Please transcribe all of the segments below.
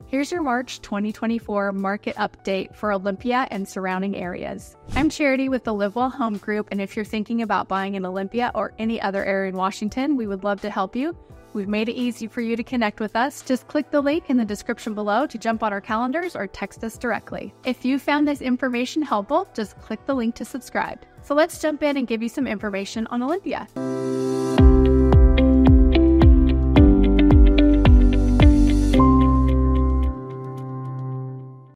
Here's your March 2024 market update for Olympia and surrounding areas. I'm Charity with the Live Well Home Group, and if you're thinking about buying in Olympia or any other area in Washington, we would love to help you. We've made it easy for you to connect with us. Just click the link in the description below to jump on our calendars or text us directly. If you found this information helpful, just click the link to subscribe. So let's jump in and give you some information on Olympia.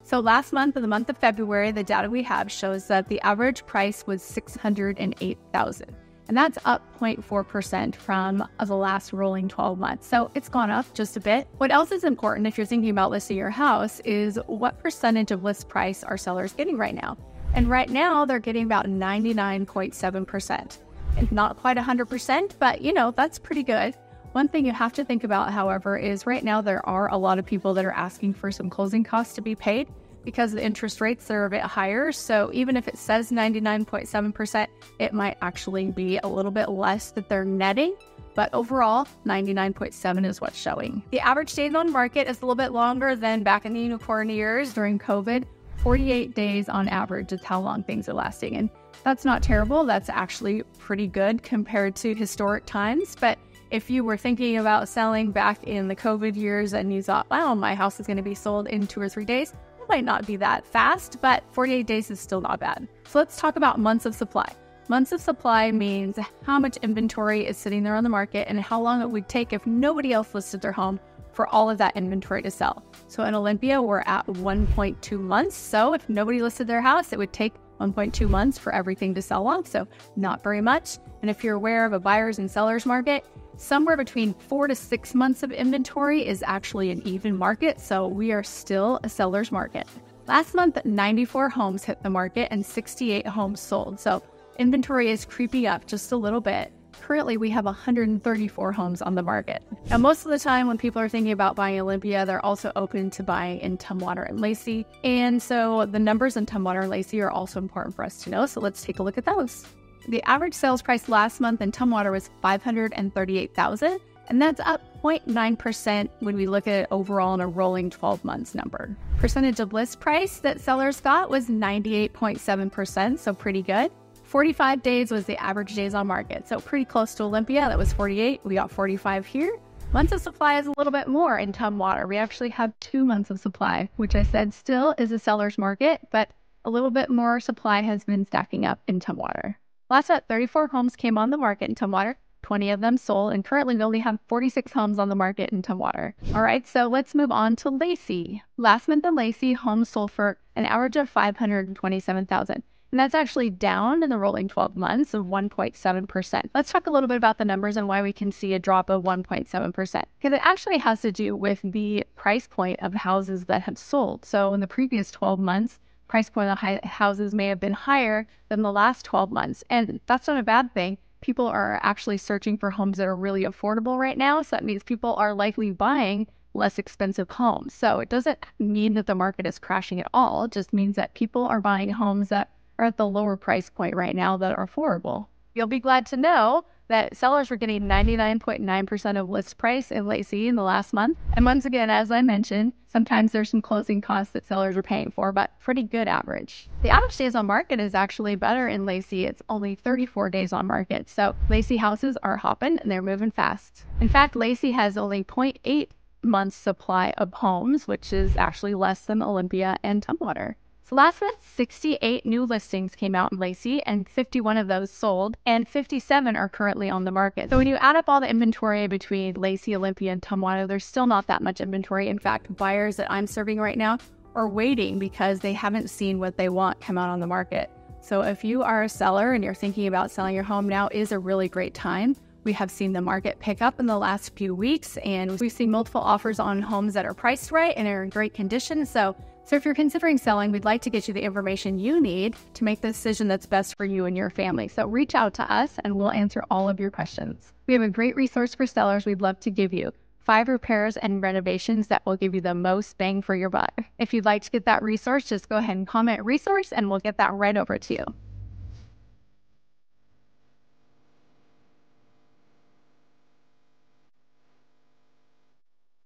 So last month, in the month of February, the data we have shows that the average price was $608,000. And that's up 0.4% from the last rolling 12 months. So it's gone up just a bit. What else is important if you're thinking about listing your house is what percentage of list price are sellers getting right now? And right now they're getting about 99.7%. And not quite 100%, but that's pretty good. One thing you have to think about, however, is right now there are a lot of people that are asking for some closing costs to be paid because the interest rates are a bit higher. So even if it says 99.7%, it might actually be a little bit less that they're netting. But overall, 99.7 is what's showing. The average days on market is a little bit longer than back in the unicorn years during COVID. 48 days on average is how long things are lasting. And that's not terrible. That's actually pretty good compared to historic times. But if you were thinking about selling back in the COVID years and you thought, wow, my house is going to be sold in 2 or 3 days, it might not be that fast, but 48 days is still not bad. So let's talk about months of supply. Months of supply means how much inventory is sitting there on the market and how long it would take if nobody else listed their home for all of that inventory to sell. So in Olympia, we're at 1.2 months. So if nobody listed their house, it would take 1.2 months for everything to sell on. So not very much. And if you're aware of a buyer's and seller's market, somewhere between 4 to 6 months of inventory is actually an even market. So we are still a seller's market. Last month, 94 homes hit the market and 68 homes sold. So inventory is creeping up just a little bit. Currently, we have 134 homes on the market. Now, most of the time when people are thinking about buying Olympia, they're also open to buying in Tumwater and Lacey. And so the numbers in Tumwater and Lacey are also important for us to know. So let's take a look at those. The average sales price last month in Tumwater was $538,000, and that's up 0.9% when we look at it overall in a rolling 12 months number. Percentage of list price that sellers got was 98.7%, so pretty good. 45 days was the average days on market, so pretty close to Olympia. That was 48. We got 45 here. Months of supply is a little bit more in Tumwater. We actually have 2 months of supply, which I said still is a seller's market, but a little bit more supply has been stacking up in Tumwater. Last month, 34 homes came on the market in Tumwater. 20 of them sold, and currently we only have 46 homes on the market in Tumwater. All right, so let's move on to Lacey. Last month in Lacey, homes sold for an average of $527,000. And that's actually down in the rolling 12 months of 1.7%. Let's talk a little bit about the numbers and why we can see a drop of 1.7%. Because it actually has to do with the price point of houses that have sold. So in the previous 12 months, price point of houses may have been higher than the last 12 months. And that's not a bad thing. People are actually searching for homes that are really affordable right now. So that means people are likely buying less expensive homes. So it doesn't mean that the market is crashing at all. It just means that people are buying homes that are at the lower price point right now that are affordable. You'll be glad to know that sellers were getting 99.9% of list price in Lacey in the last month. And once again, as I mentioned, sometimes there's some closing costs that sellers are paying for, but pretty good average. The average days on market is actually better in Lacey. It's only 34 days on market. So Lacey houses are hopping and they're moving fast. In fact, Lacey has only 0.8 months supply of homes, which is actually less than Olympia and Tumwater. So last month, 68 new listings came out in Lacey, and 51 of those sold, and 57 are currently on the market. So when you add up all the inventory between Lacey, Olympia, and Tumwater, there's still not that much inventory. In fact, buyers that I'm serving right now are waiting because they haven't seen what they want come out on the market. So if you are a seller and you're thinking about selling your home, now is a really great time. We have seen the market pick up in the last few weeks, and we've seen multiple offers on homes that are priced right and are in great condition. So if you're considering selling, we'd like to get you the information you need to make the decision that's best for you and your family. So reach out to us and we'll answer all of your questions. We have a great resource for sellers we'd love to give you. 5 repairs and renovations that will give you the most bang for your buck. If you'd like to get that resource, just go ahead and comment resource and we'll get that right over to you.